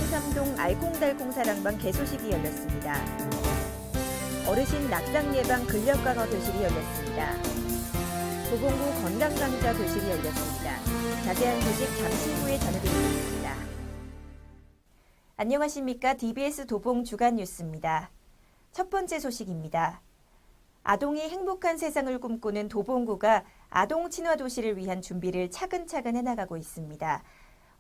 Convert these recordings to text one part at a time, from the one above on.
창삼동 알콩달콩 사랑방 개소식이 열렸습니다. 어르신 낙상 예방 근력 강화 교실이 열렸습니다. 도봉구 건강강좌 교실이 열렸습니다. 자세한 소식 잠시 후에 전해드리겠습니다. 안녕하십니까? DBS 도봉 주간 뉴스입니다. 첫 번째 소식입니다. 아동이 행복한 세상을 꿈꾸는 도봉구가 아동 친화 도시를 위한 준비를 차근차근 해나가고 있습니다.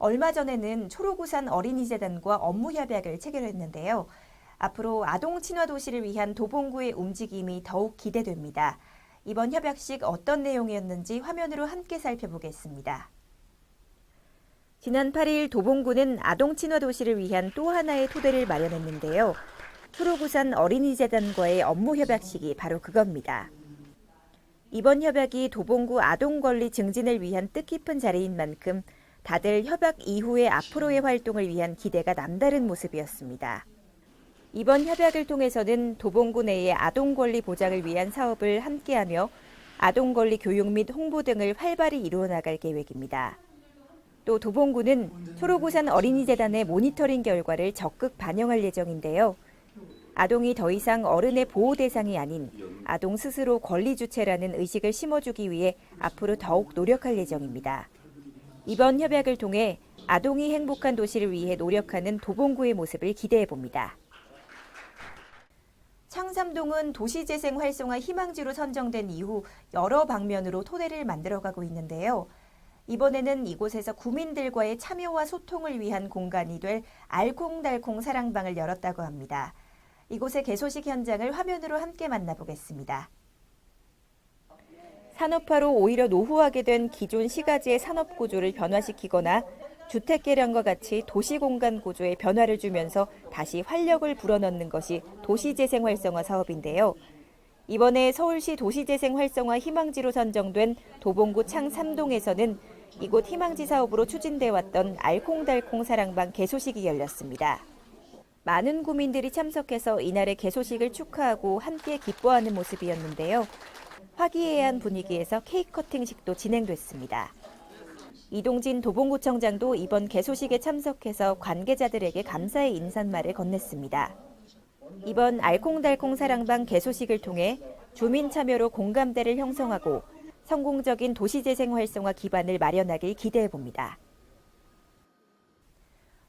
얼마 전에는 초록우산 어린이재단과 업무 협약을 체결했는데요. 앞으로 아동 친화 도시를 위한 도봉구의 움직임이 더욱 기대됩니다. 이번 협약식 어떤 내용이었는지 화면으로 함께 살펴보겠습니다. 지난 8일 도봉구는 아동 친화 도시를 위한 또 하나의 토대를 마련했는데요. 초록우산 어린이재단과의 업무 협약식이 바로 그겁니다. 이번 협약이 도봉구 아동 권리 증진을 위한 뜻깊은 자리인 만큼 다들 협약 이후의 앞으로의 활동을 위한 기대가 남다른 모습이었습니다. 이번 협약을 통해서는 도봉구 내의 아동 권리 보장을 위한 사업을 함께하며 아동 권리 교육 및 홍보 등을 활발히 이루어나갈 계획입니다. 또 도봉구는 초록우산 어린이재단의 모니터링 결과를 적극 반영할 예정인데요. 아동이 더 이상 어른의 보호 대상이 아닌 아동 스스로 권리 주체라는 의식을 심어주기 위해 앞으로 더욱 노력할 예정입니다. 이번 협약을 통해 아동이 행복한 도시를 위해 노력하는 도봉구의 모습을 기대해봅니다. 창삼동은 도시재생 활성화 희망지로 선정된 이후 여러 방면으로 토대를 만들어가고 있는데요. 이번에는 이곳에서 구민들과의 참여와 소통을 위한 공간이 될 알콩달콩 사랑방을 열었다고 합니다. 이곳의 개소식 현장을 화면으로 함께 만나보겠습니다. 산업화로 오히려 노후화게 된 기존 시가지의 산업 구조를 변화시키거나 주택 개량과 같이 도시 공간 구조에 변화를 주면서 다시 활력을 불어넣는 것이 도시재생 활성화 사업인데요. 이번에 서울시 도시재생 활성화 희망지로 선정된 도봉구 창삼동에서는 이곳 희망지 사업으로 추진돼 왔던 알콩달콩 사랑방 개소식이 열렸습니다. 많은 구민들이 참석해서 이날의 개소식을 축하하고 함께 기뻐하는 모습이었는데요. 화기애애한 분위기에서 케이크 커팅식도 진행됐습니다. 이동진 도봉구청장도 이번 개소식에 참석해서 관계자들에게 감사의 인사말을 건넸습니다. 이번 알콩달콩 사랑방 개소식을 통해 주민 참여로 공감대를 형성하고 성공적인 도시재생 활성화 기반을 마련하길 기대해봅니다.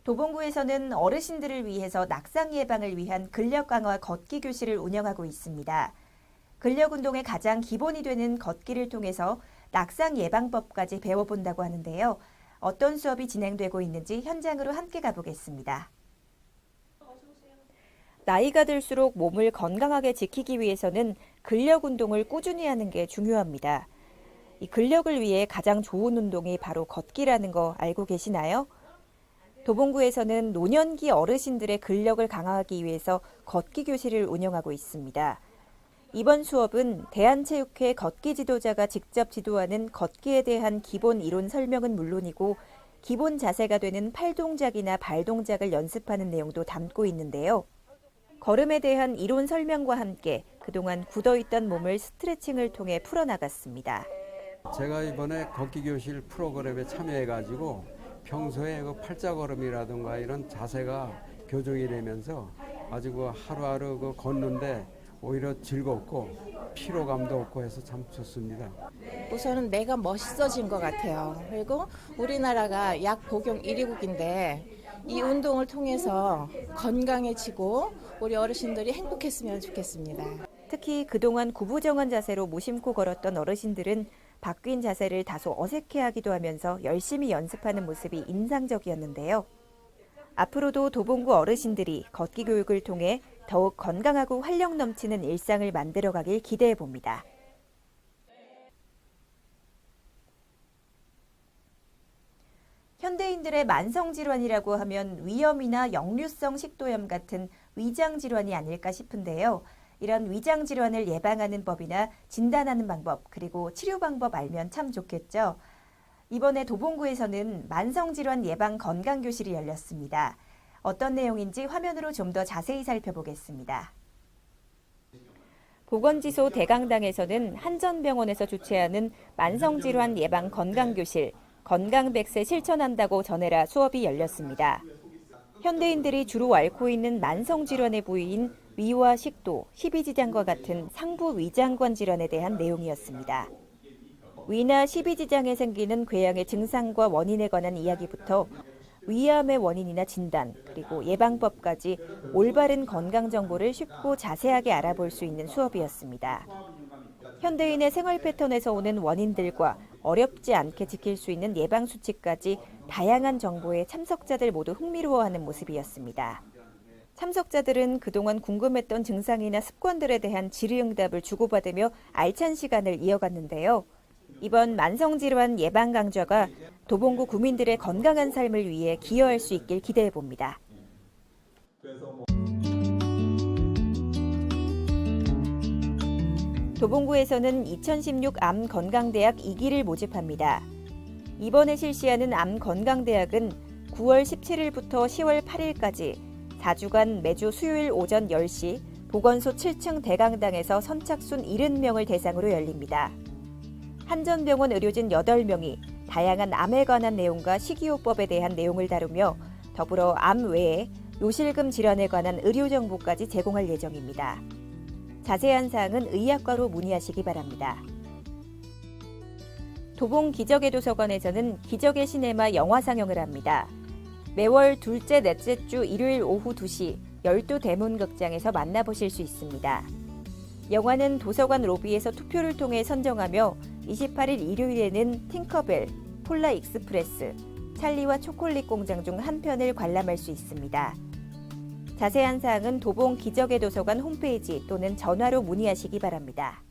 도봉구에서는 어르신들을 위해서 낙상 예방을 위한 근력 강화 걷기 교실을 운영하고 있습니다. 근력 운동의 가장 기본이 되는 걷기를 통해서 낙상 예방법까지 배워본다고 하는데요. 어떤 수업이 진행되고 있는지 현장으로 함께 가보겠습니다. 나이가 들수록 몸을 건강하게 지키기 위해서는 근력 운동을 꾸준히 하는 게 중요합니다. 이 근력을 위해 가장 좋은 운동이 바로 걷기라는 거 알고 계시나요? 도봉구에서는 노년기 어르신들의 근력을 강화하기 위해서 걷기 교실을 운영하고 있습니다. 이번 수업은 대한체육회 걷기 지도자가 직접 지도하는 걷기에 대한 기본 이론 설명은 물론이고 기본 자세가 되는 팔 동작이나 발 동작을 연습하는 내용도 담고 있는데요. 걸음에 대한 이론 설명과 함께 그동안 굳어있던 몸을 스트레칭을 통해 풀어나갔습니다. 제가 이번에 걷기 교실 프로그램에 참여해가지고 평소에 그 팔자걸음이라든가 이런 자세가 교정이 되면서 아주 그 하루하루 걷는데 오히려 즐겁고 피로감도 없고 해서 참 좋습니다. 우선은 내가 멋있어진 것 같아요. 그리고 우리나라가 약 복용 1위국인데 이 운동을 통해서 건강해지고 우리 어르신들이 행복했으면 좋겠습니다. 특히 그동안 구부정한 자세로 무심코 걸었던 어르신들은 바뀐 자세를 다소 어색해하기도 하면서 열심히 연습하는 모습이 인상적이었는데요. 앞으로도 도봉구 어르신들이 걷기 교육을 통해 더욱 건강하고 활력 넘치는 일상을 만들어가길 기대해봅니다. 현대인들의 만성질환이라고 하면 위염이나 역류성 식도염 같은 위장질환이 아닐까 싶은데요. 이런 위장질환을 예방하는 법이나 진단하는 방법, 그리고 치료 방법 알면 참 좋겠죠. 이번에 도봉구에서는 만성질환 예방 건강교실이 열렸습니다. 어떤 내용인지 화면으로 좀 더 자세히 살펴보겠습니다. 보건지소 대강당에서는 한전병원에서 주최하는 만성질환 예방 건강교실 건강100세 실천한다고 전해라 수업이 열렸습니다. 현대인들이 주로 앓고 있는 만성 질환의 부위인 위와 식도, 십이지장과 같은 상부 위장관 질환에 대한 내용이었습니다. 위나 십이지장에 생기는 궤양의 증상과 원인에 관한 이야기부터 위암의 원인이나 진단, 그리고 예방법까지 올바른 건강 정보를 쉽고 자세하게 알아볼 수 있는 수업이었습니다. 현대인의 생활 패턴에서 오는 원인들과 어렵지 않게 지킬 수 있는 예방 수칙까지 다양한 정보에 참석자들 모두 흥미로워하는 모습이었습니다. 참석자들은 그동안 궁금했던 증상이나 습관들에 대한 질의응답을 주고받으며 알찬 시간을 이어갔는데요. 이번 만성질환 예방 강좌가 도봉구 구민들의 건강한 삶을 위해 기여할 수 있길 기대해 봅니다. 도봉구에서는 2016 암건강대학 2기를 모집합니다. 이번에 실시하는 암건강대학은 9월 17일부터 10월 8일까지 4주간 매주 수요일 오전 10시 보건소 7층 대강당에서 선착순 70명을 대상으로 열립니다. 한전병원 의료진 8명이 다양한 암에 관한 내용과 식이요법에 대한 내용을 다루며 더불어 암 외에 요실금 질환에 관한 의료 정보까지 제공할 예정입니다. 자세한 사항은 의학과로 문의하시기 바랍니다. 도봉 기적의 도서관에서는 기적의 시네마 영화 상영을 합니다. 매월 둘째, 넷째 주 일요일 오후 2시 12대문극장에서 만나보실 수 있습니다. 영화는 도서관 로비에서 투표를 통해 선정하며 28일 일요일에는 팅커벨, 폴라 익스프레스, 찰리와 초콜릿 공장 중 한 편을 관람할 수 있습니다. 자세한 사항은 도봉 기적의 도서관 홈페이지 또는 전화로 문의하시기 바랍니다.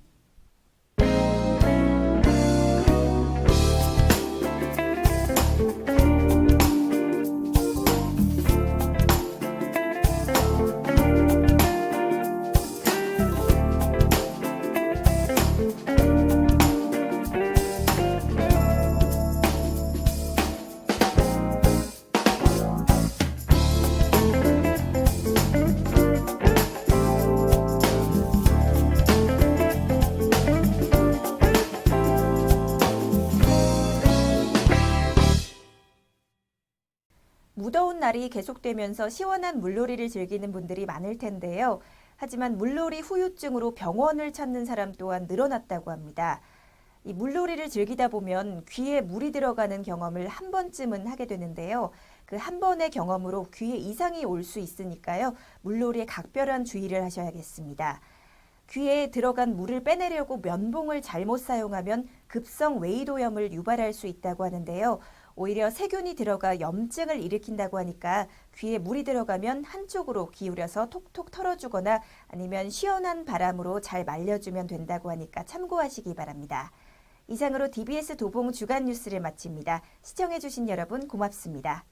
무더운 날이 계속되면서 시원한 물놀이를 즐기는 분들이 많을 텐데요. 하지만 물놀이 후유증으로 병원을 찾는 사람 또한 늘어났다고 합니다. 이 물놀이를 즐기다 보면 귀에 물이 들어가는 경험을 한 번쯤은 하게 되는데요. 그 한 번의 경험으로 귀에 이상이 올 수 있으니까요. 물놀이에 각별한 주의를 하셔야겠습니다. 귀에 들어간 물을 빼내려고 면봉을 잘못 사용하면 급성 웨이도염을 유발할 수 있다고 하는데요. 오히려 세균이 들어가 염증을 일으킨다고 하니까 귀에 물이 들어가면 한쪽으로 기울여서 톡톡 털어주거나 아니면 시원한 바람으로 잘 말려주면 된다고 하니까 참고하시기 바랍니다. 이상으로 DBS 도봉 주간 뉴스를 마칩니다. 시청해주신 여러분 고맙습니다.